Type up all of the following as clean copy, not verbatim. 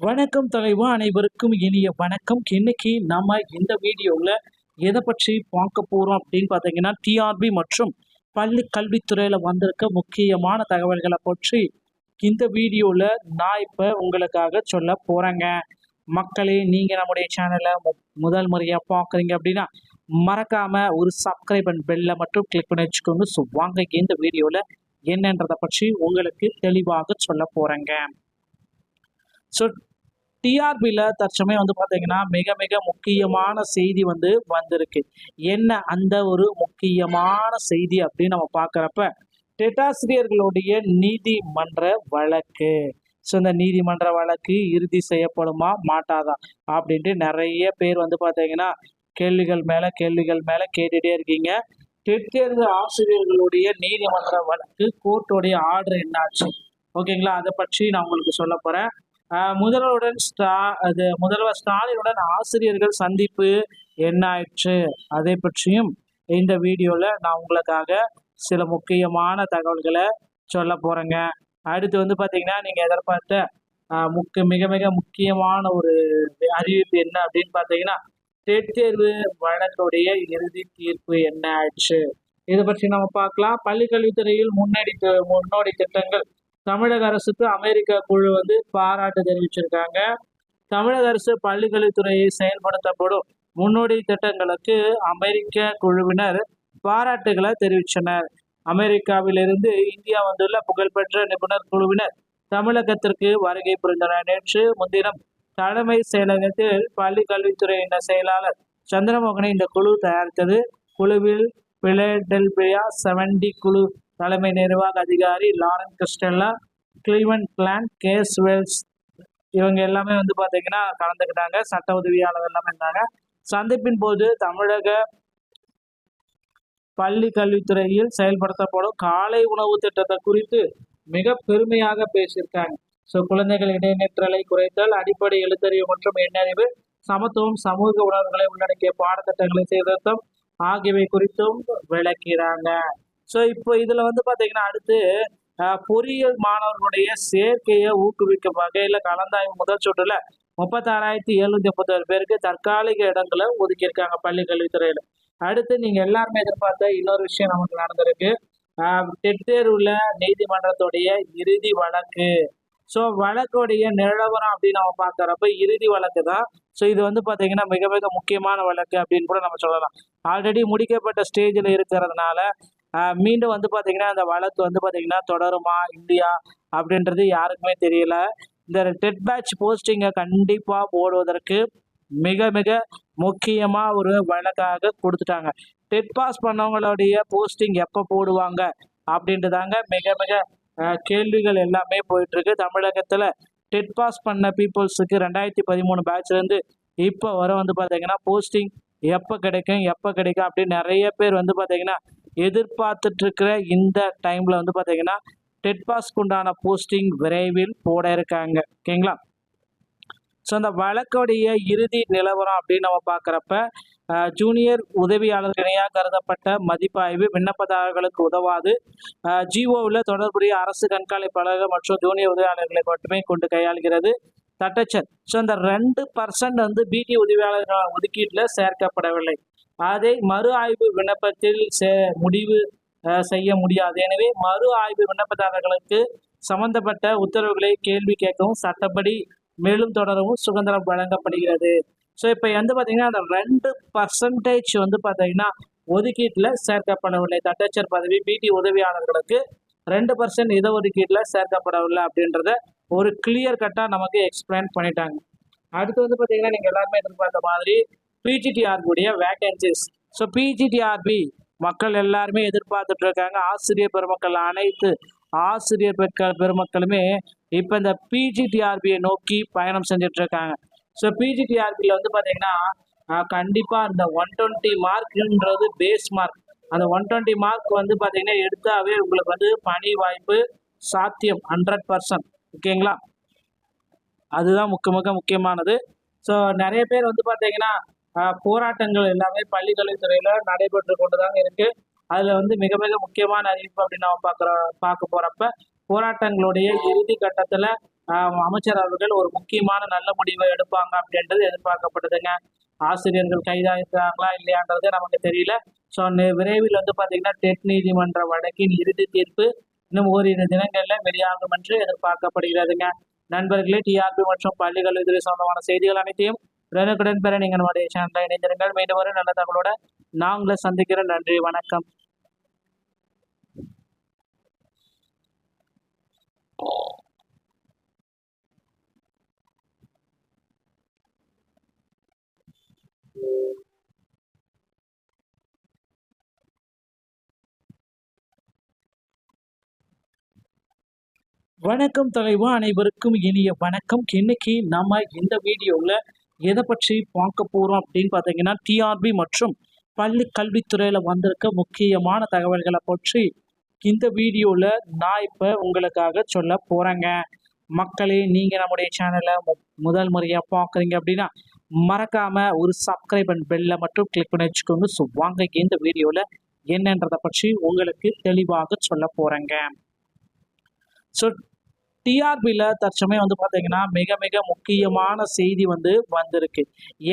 வணக்கம் தலைவா, அனைவருக்கும் இனிய வணக்கம். இன்னைக்கு நம்ம இந்த வீடியோவில் எதை பற்றி பார்க்க போகிறோம் அப்படின்னு பார்த்தீங்கன்னா, டிஆர்பி மற்றும் பள்ளி கல்வித்துறையில் வந்திருக்க முக்கியமான தகவல்களை பற்றி இந்த வீடியோவில் நான் இப்போ உங்களுக்காக சொல்ல போகிறேங்க. மக்களே, நீங்கள் நம்முடைய சேனலை முதல் முறையாக பார்க்குறீங்க அப்படின்னா மறக்காமல் ஒரு சப்ஸ்கிரைப் அண்ட் பெல்லை மட்டும் கிளிக் பண்ணி வச்சுக்கோங்க. ஸோ வாங்க இந்த வீடியோவில் என்னன்றதை பற்றி உங்களுக்கு தெளிவாக சொல்ல போகிறேங்க. ஸோ டிஆர்பியில் தற்சமயம் பார்த்தீங்கன்னா மிக மிக முக்கியமான செய்தி வந்திருக்கு. என்ன அந்த ஒரு முக்கியமான செய்தி அப்படின்னு நம்ம பார்க்குறப்ப, டெட்டாசிரியர்களுடைய நீதிமன்ற வழக்கு. ஸோ இந்த நீதிமன்ற வழக்கு இறுதி செய்யப்படுமா மாட்டாதா அப்படின்ட்டு நிறைய பேர் பார்த்தீங்கன்னா கேள்விகள் மேலே கேட்டுகிட்டே இருக்கீங்க. டெட் தேர்வு ஆசிரியர்களுடைய நீதிமன்ற வழக்கு கோர்ட்டுடைய ஆர்டர் என்னாச்சு, ஓகேங்களா, அதை பற்றி நான் உங்களுக்கு சொல்ல போகிறேன். முதல்வர் ஸ்டாலினுடன் ஆசிரியர்கள் சந்திப்பு என்ன ஆயிடுச்சு அதை பற்றியும் இந்த வீடியோவில் நான் உங்களுக்காக சில முக்கியமான தகவல்களை சொல்ல போகிறேங்க. அடுத்து பார்த்தீங்கன்னா, நீங்கள் எதிர்பார்த்த மிக மிக முக்கியமான ஒரு அறிவிப்பு என்ன அப்படின்னு பார்த்தீங்கன்னா, டெட் தேர்வு வழக்குடைய இறுதி தீர்ப்பு என்ன ஆயிடுச்சு இதை பற்றி நம்ம பார்க்கலாம். பள்ளிக்கல்வித்துறையில் முன்னோடி திட்டங்கள். தமிழக அரசுக்கு அமெரிக்க குழு பாராட்டு தெரிவிச்சிருக்காங்க. தமிழக அரசு பள்ளிக்கல்வித்துறையை செயல்படுத்தப்படும் முன்னோடி திட்டங்களுக்கு அமெரிக்க குழுவினர் பாராட்டுகளை தெரிவித்தனர். அமெரிக்காவிலிருந்து இந்தியா வந்துள்ள புகழ்பெற்ற நிபுணர் குழுவினர் தமிழகத்திற்கு வருகை புரிந்தனர். நேற்று முன்தினம் தலைமை செயலகத்தில் பள்ளி கல்வித்துறையின் செயலாளர் சந்திரமோகனை இந்த குழு தயாரித்தது. குழுவில் பிலடெல்பியா 70 குழு தலைமை நிர்வாக அதிகாரி லாரன் கிறிஸ்டெல்லா, கிளீவன் பிளான், கேஸ் வெல்ஸ் இவங்க எல்லாமே பார்த்தீங்கன்னா கலந்துக்கிட்டாங்க. சட்ட உதவியாளர் எல்லாமே இருந்தாங்க. சந்திப்பின் போது தமிழக பள்ளி கல்வித்துறையில் செயல்படுத்தப்படும் காலை உணவு திட்டத்தை குறித்து மிக பெருமையாக பேசியிருக்காங்க. ஸோ குழந்தைகள் இடைநிற்றலை குறைத்தல், அடிப்படை எழுத்தறிவு மற்றும் எண்ணறிவு, சமத்துவம், சமூக உணர்வுகளை உள்ளடக்கிய பாடத்திட்டங்களை சீர்திருத்தம் ஆகியவை குறித்தும் விளக்கிறாங்க. ஸோ இப்போ இதில் பார்த்தீங்கன்னா அடுத்து பொறியியல் மாணவர்களுடைய சேர்க்கையை ஊக்குவிக்கும் வகையில் கலந்தாய்வு முதல் சுற்றுல 36,751 பேருக்கு தற்காலிக இடங்களை ஒதுக்கியிருக்காங்க பள்ளி கல்வித்துறையில். அடுத்து நீங்கள் எல்லாருமே எதிர்பார்த்த இன்னொரு விஷயம் நமக்கு நடந்திருக்கு. டெட் தேர்வுல நீதிமன்றத்துடைய இறுதி வழக்கு. ஸோ வழக்குடைய நிலவரம் அப்படின்னு நம்ம பார்க்குறப்ப இறுதி வழக்கு தான். ஸோ இது பார்த்தீங்கன்னா மிக மிக முக்கியமான வழக்கு அப்படின்னு கூட நம்ம சொல்லலாம். ஆல்ரெடி முடிக்கப்பட்ட ஸ்டேஜில் இருக்கிறதுனால மீண்டும் பார்த்தீங்கன்னா அந்த வழக்கு பார்த்தீங்கன்னா தொடருமா இல்லையா அப்படின்றது யாருக்குமே தெரியல. இந்த டெட் பேட்ச் போஸ்டிங்கை கண்டிப்பாக போடுவதற்கு மிக மிக முக்கியமாக ஒரு வழக்காக கொடுத்துட்டாங்க. டெட் பாஸ் பண்ணவங்களுடைய போஸ்டிங் எப்போ போடுவாங்க அப்படின்றதாங்க மிக மிக கேள்விகள் எல்லாமே போயிட்டுருக்கு. தமிழகத்தில் டெட் பாஸ் பண்ண பீப்புள்ஸுக்கு 2013 பேட்ச்லேருந்து இப்போ வர பார்த்தீங்கன்னா போஸ்டிங் எப்போ கிடைக்கும் அப்படின்னு நிறைய பேர் பார்த்தீங்கன்னா எதிர்பார்த்துட்டு இருக்கிற இந்த டைமில் பார்த்தீங்கன்னா டெட் பாஸ்க்கு உண்டான போஸ்டிங் விரைவில் போட இருக்காங்க, ஓகேங்களா. ஸோ அந்த வழக்குடைய இறுதி நிலவரம் அப்படின்னு நம்ம பார்க்குறப்ப ஜூனியர் உதவியாளர்கள் இணையாக கருதப்பட்ட மதிப்பாய்வு விண்ணப்பதாரர்களுக்கு உதவாது. ஜிஓவில் தொடர்புடைய அரசு கண்காணிப்பாளர்கள் மற்றும் ஜூனியர் உதவியாளர்களை மட்டுமே கொண்டு கையாளுகிறது தட்டச்சர். ஸோ அந்த 2% பிடி உதவியாளர்கள் ஒதுக்கீட்டில் சேர்க்கப்படவில்லை. அதை மறு ஆய்வு விண்ணப்பத்தில் முடிவு செய்ய முடியாது. எனவே மறு ஆய்வு விண்ணப்பதாரர்களுக்கு சம்பந்தப்பட்ட உத்தரவுகளை கேள்வி கேட்கவும் சட்டப்படி மேலும் தொடரவும் சுதந்திரம் வழங்கப்படுகிறது. ஸோ இப்போ பார்த்தீங்கன்னா அந்த 2% பார்த்தீங்கன்னா ஒதுக்கீட்டில் சேர்க்கப்படவில்லை. தட்டச்சர் பதவி பிடி உதவியாளர்களுக்கு 2% இடஒதுக்கீட்டில் சேர்க்கப்படவில்லை அப்படின்றத ஒரு கிளியர் கட்டாக நமக்கு எக்ஸ்பிளைன் பண்ணிட்டாங்க. அடுத்து பார்த்தீங்கன்னா நீங்கள் எல்லாருமே எதிர்பார்த்த மாதிரி பிஜிடிஆர்பியுடைய வேகன்சிஸ். ஸோ பிஜிடிஆர்பி மக்கள் எல்லாருமே எதிர்பார்த்துட்டு இருக்காங்க. ஆசிரியர் பெருமக்கள் அனைத்து ஆசிரியர் பெருமக்களுமே இப்போ இந்த பிஜிடிஆர்பியை நோக்கி பயணம் செஞ்சுட்டு இருக்காங்க. ஸோ பிஜிடிஆர்பியில் பார்த்தீங்கன்னா கண்டிப்பாக அந்த 120 மார்க்ன்றது பேஸ் மார்க். அந்த 120 மார்க் பார்த்தீங்கன்னா எடுத்தாவே உங்களுக்கு பணி வாய்ப்பு சாத்தியம் 100%, ஓகேங்களா. அதுதான் முக்கியமானது. ஸோ நிறைய பேர் பார்த்தீங்கன்னா போராட்டங்கள் எல்லாமே பள்ளி கல்வித்துறையில் நடைபெற்று கொண்டுதாங்க இருக்கு. அதில் மிக மிக முக்கியமான அறிவிப்பு அப்படின்னு நம்ம பார்க்க போறப்ப போராட்டங்களுடைய இறுதி கட்டத்தில் அமைச்சர் அவர்கள் ஒரு முக்கியமான நல்ல முடிவை எடுப்பாங்க அப்படின்றது எதிர்பார்க்கப்படுதுங்க. ஆசிரியர்கள் கைதாயிருக்காங்களா இல்லையான்றது நமக்கு தெரியல. ஸோ விரைவில் வந்து பார்த்தீங்கன்னா டெட் நீதிமன்ற வழக்கின் இறுதி தீர்ப்பு இன்னும் ஓரிரு தினங்கள்ல வெளியாகும் என்று எதிர்பார்க்கப்படுகிறதுங்க. நண்பர்களே, டிஆர்பி மற்றும் பள்ளி கல்வித்துறை சொந்தமான செய்திகள் அனைத்தையும் உடனுக்குடன் பெற நீங்கள் நம்முடைய சேனலை இணைந்திருங்கள். மீண்டும் ஒரு நல்ல தகவலோட நாங்கள சந்திக்கிறோம். நன்றி, வணக்கம். வணக்கம் தலைவா, அனைவருக்கும் இனிய வணக்கம். இன்னைக்கு நம்ம இந்த வீடியோவில் எதை பற்றி பார்க்க போகிறோம் அப்படின்னு பார்த்தீங்கன்னா, டிஆர்பி மற்றும் பள்ளி கல்வித்துறையில் வந்திருக்க முக்கியமான தகவல்களை பற்றி இந்த வீடியோவில் நான் இப்போ உங்களுக்காக சொல்ல போகிறேங்க. மக்களே, நீங்கள் நம்முடைய சேனலை முதல் முறையாக பார்க்குறீங்க அப்படின்னா மறக்காமல் ஒரு சப்ஸ்கிரைப் அண்ட் பெல்லை மட்டும் கிளிக் பண்ணி வச்சுக்கோங்க. ஸோ வாங்க இந்த வீடியோவில் என்னன்றதை பற்றி உங்களுக்கு தெளிவாக சொல்ல போகிறேங்க. ஸோ டிஆர்பியில் தற்சமயம் வந்து பார்த்தீங்கன்னா மிக மிக முக்கியமான செய்தி வந்திருக்கு.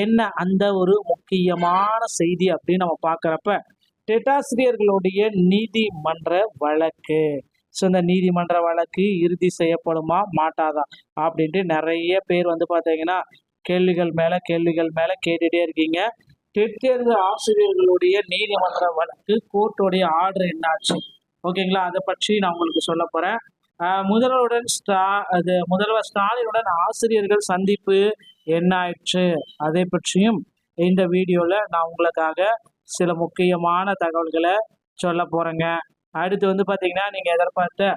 என்ன அந்த ஒரு முக்கியமான செய்தி அப்படின்னு நம்ம பார்க்குறப்ப, டெட்டாசிரியர்களுடைய நீதிமன்ற வழக்கு. ஸோ இந்த நீதிமன்ற வழக்கு இறுதி செய்யப்படுமா மாட்டாதா அப்படின்ட்டு நிறைய பேர் வந்து பார்த்தீங்கன்னா கேள்விகள் மேலே கேட்டுகிட்டே இருக்கீங்க. டெட் தேர்வு ஆசிரியர்களுடைய நீதிமன்ற வழக்கு கோர்ட்டுடைய ஆர்டர் என்னாச்சு, ஓகேங்களா, அதை பற்றி நான் உங்களுக்கு சொல்ல போகிறேன். முதல்வர் ஸ்டாலினுடன் ஆசிரியர்கள் சந்திப்பு என்ன ஆயிற்று, அதை பற்றியும் இந்த வீடியோவில் நான் உங்களுக்காக சில முக்கியமான தகவல்களை சொல்ல போகிறேங்க. அடுத்து வந்து பார்த்தீங்கன்னா நீங்கள் எதிர்பார்த்த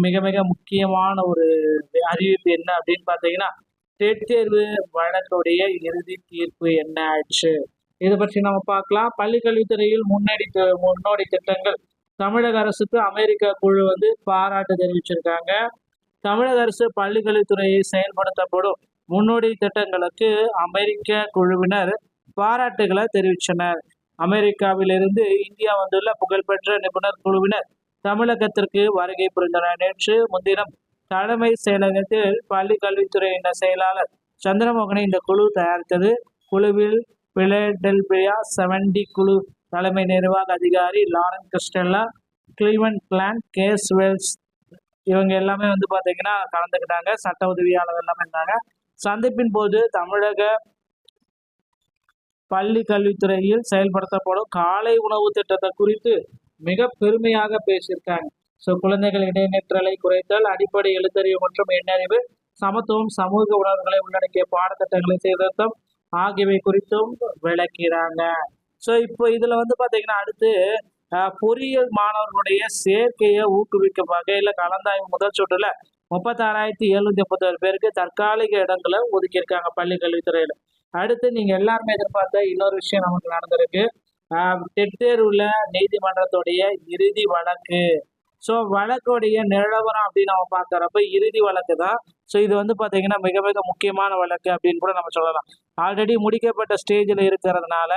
மிக மிக முக்கியமான ஒரு அறிவிப்பு என்ன அப்படின்னு பார்த்தீங்கன்னா, டெட் தேர்வு வழக்குடைய இறுதி தீர்ப்பு என்ன ஆயிடுச்சு, இதை பற்றி நம்ம பார்க்கலாம். பள்ளிக்கல்வித்துறையில் முன்னோடி திட்டங்கள். தமிழக அரசுக்கு அமெரிக்க குழு பாராட்டு தெரிவிச்சிருக்காங்க. தமிழக அரசு பள்ளிக்கல்வித்துறையை செயல்படுத்தப்படும் முன்னோடி திட்டங்களுக்கு அமெரிக்க குழுவினர் பாராட்டுகளை தெரிவித்தனர். அமெரிக்காவிலிருந்து இந்தியா வந்துள்ள புகழ்பெற்ற நிபுணர் குழுவினர் தமிழகத்திற்கு வருகை புரிந்தனர். நேற்று முன்தினம் தலைமை செயலகத்தில் பள்ளி கல்வித்துறையின் செயலாளர் சந்திரமோகனை இந்த குழு தயாரித்தது. குழுவில் பிலடெல்பியா 70 குழு தலைமை நிர்வாக அதிகாரி லாரன் கிறிஸ்டெல்லா, கிளீவன் பிளான், கேஸ் வெல்ஸ் இவங்க எல்லாமே பார்த்தீங்கன்னா கலந்துக்கிட்டாங்க. சட்ட உதவியாளர் எல்லாமே இருந்தாங்க. சந்திப்பின் போது தமிழக பள்ளி கல்வித்துறையில் செயல்படுத்தப்படும் காலை உணவு திட்டத்தை குறித்து மிக பெருமையாக பேசியிருக்காங்க. ஸோ குழந்தைகள் இடைநிற்றலை குறைத்தல், அடிப்படை எழுத்தறிவு மற்றும் எண்ணறிவு, சமத்துவம், சமூக உணர்வுகளை உள்ளடக்கிய பாடத்திட்டங்களை சீர்திருத்தம் ஆகியவை குறித்தும் விளக்கிறாங்க. ஸோ இப்போ இதில் பார்த்தீங்கன்னா அடுத்து பொறியியல் மாணவர்களுடைய சேர்க்கையை ஊக்குவிக்கும் வகையில் கலந்தாய்வு முதல் சுற்றுல 36,751 பேருக்கு தற்காலிக இடங்களை ஒதுக்கியிருக்காங்க பள்ளி கல்வித்துறையில். அடுத்து நீங்கள் எல்லாருமே எதிர்பார்த்த இன்னொரு விஷயம் நமக்கு நடந்திருக்கு. டெட் தேர்வுல நீதிமன்றத்துடைய இறுதி வழக்கு. ஸோ வழக்குடைய நிலவரம் அப்படின்னு நம்ம பார்க்குறப்ப இறுதி வழக்கு தான். ஸோ இது பார்த்தீங்கன்னா மிக மிக முக்கியமான வழக்கு அப்படின்னு கூட நம்ம சொல்லலாம். ஆல்ரெடி முடிக்கப்பட்ட ஸ்டேஜில் இருக்கிறதுனால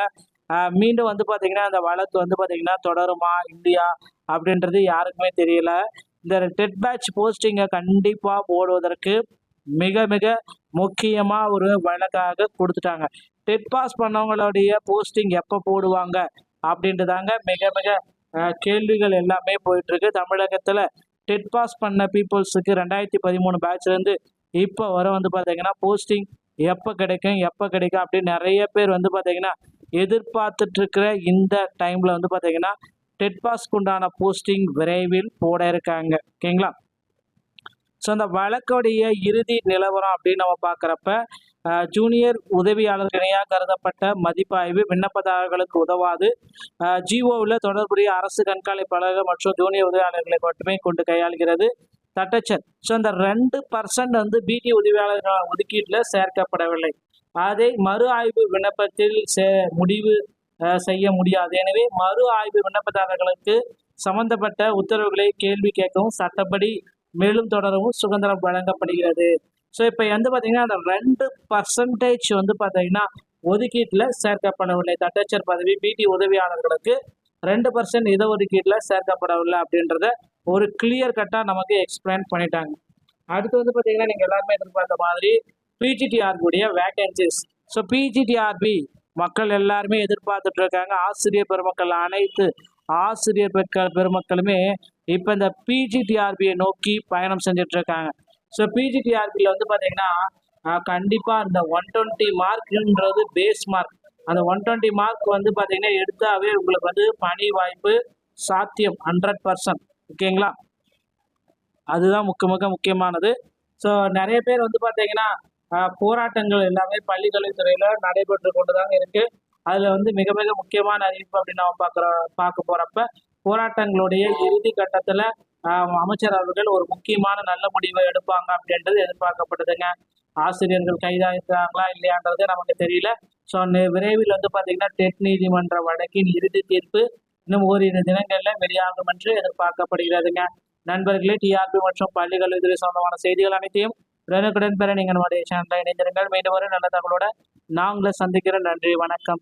மீண்டும் பார்த்தீங்கன்னா அந்த வழக்கு பார்த்தீங்கன்னா தொடருமா இல்லையா அப்படின்றது யாருக்குமே தெரியல. இந்த டெட் பேட்ச் போஸ்டிங்கை கண்டிப்பாக போடுவதற்கு மிக மிக முக்கியமாக ஒரு வழக்காக கொடுத்துட்டாங்க. டெட் பாஸ் பண்ணவங்களுடைய போஸ்டிங் எப்போ போடுவாங்க அப்படின்றதாங்க மிக மிக கேள்விகள் எல்லாமே போயிட்டுருக்கு. தமிழகத்தில் டெட் பாஸ் பண்ண பீப்புள்ஸுக்கு 2013 பேட்ச்லேருந்து இப்போ வர பார்த்தீங்கன்னா போஸ்டிங் எப்போ கிடைக்கும் அப்படின்னு நிறைய பேர் பார்த்தீங்கன்னா எதிர்பார்த்துட்டு இருக்கிற இந்த டைமில் பார்த்தீங்கன்னா டெட் பாஸ்க்கு உண்டான போஸ்டிங் விரைவில் போட இருக்காங்க, ஓகேங்களா. ஸோ அந்த வழக்குடைய இறுதி நிலவரம் அப்படின்னு நம்ம பார்க்குறப்ப ஜூனியர் உதவியாளர் இணையாக கருதப்பட்ட மதிப்பாய்வு விண்ணப்பதாரர்களுக்கு உதவாது. ஜிஓவில் தொடர்புடைய அரசு கண்காணிப்பாளர்கள் மற்றும் ஜூனியர் உதவியாளர்களை மட்டுமே கொண்டு கையாளுகிறது தட்டச்சர். ஸோ அந்த 2% பிடி உதவியாளர்கள் ஒதுக்கீட்டில் சேர்க்கப்படவில்லை. அதை மறு ஆய்வு விண்ணப்பத்தில் முடிவு செய்ய முடியாது. எனவே மறு ஆய்வு விண்ணப்பதாரர்களுக்கு சம்பந்தப்பட்ட உத்தரவுகளை கேள்வி கேட்கவும் சட்டப்படி மேலும் தொடரவும் சுதந்திரம் வழங்கப்படுகிறது. ஸோ இப்போ பார்த்தீங்கன்னா அந்த 2% பார்த்தீங்கன்னா ஒதுக்கீட்டில் சேர்க்கப்படவில்லை. தட்டச்சர் பதவி பிடி உதவியாளர்களுக்கு 2% இடஒதுக்கீட்டில் சேர்க்கப்படவில்லை அப்படின்றத ஒரு கிளியர் கட்டாக நமக்கு எக்ஸ்பிளைன் பண்ணிட்டாங்க. அடுத்து வந்து பார்த்தீங்கன்னா நீங்கள் எல்லாருமே எதிர்பார்த்த மாதிரி பிஜிடிஆர்பி உடைய வேகன்சிஸ். ஸோ பிஜிடிஆர்பி மக்கள் எல்லாருமே எதிர்பார்த்துட்டு இருக்காங்க. ஆசிரியர் பெருமக்கள் அனைத்து ஆசிரியர் பெருமக்களுமே இப்போ இந்த பிஜிடிஆர்பியை நோக்கி பயணம் செஞ்சுட்டு இருக்காங்க. ஸோ பிஜிடிஆர்பியில் வந்து பார்த்தீங்கன்னா கண்டிப்பாக இந்த 120 மார்க்ன்றது பேஸ் மார்க். அந்த 120 மார்க் வந்து பார்த்தீங்கன்னா எடுத்தாவே உங்களுக்கு வந்து பணி வாய்ப்பு சாத்தியம் 100%. ஓகேங்களா? அதுதான் முக்கியமானது. ஸோ நிறைய பேர் வந்து பார்த்தீங்கன்னா போராட்டங்கள் எல்லாமே பள்ளிக்கல்வித்துறையில் நடைபெற்று கொண்டு தாங்க இருக்கு. அதில் வந்து மிக மிக முக்கியமான அறிவிப்பு அப்படின்னு நம்ம பார்க்க போகிறப்ப போராட்டங்களுடைய இறுதி கட்டத்தில் அமைச்சர் அவர்கள் ஒரு முக்கியமான நல்ல முடிவை எடுப்பாங்க அப்படின்றது எதிர்பார்க்கப்படுதுங்க. ஆசிரியர்கள் கைதாகிறாங்களா இல்லையான்றது நமக்கு தெரியல. ஸோ விரைவில் வந்து பார்த்தீங்கன்னா டெட் நீதிமன்ற வழக்கின் இறுதி தீர்ப்பு இன்னும் ஓரிரு தினங்களில் வெளியாகும் என்று எதிர்பார்க்கப்படுகிறதுங்க. நண்பர்களே, டிஆர்பி மற்றும் பள்ளி கல்வித்துறை சொந்தமான செய்திகள் அனைத்தையும் உடனுக்குடன் பெற நீங்கள் நம்முடைய சேனலை இணைந்திருங்கள். மீண்டும் ஒரு நல்ல தகவலோட நான் உங்களை சந்திக்கிறேன். நன்றி, வணக்கம்.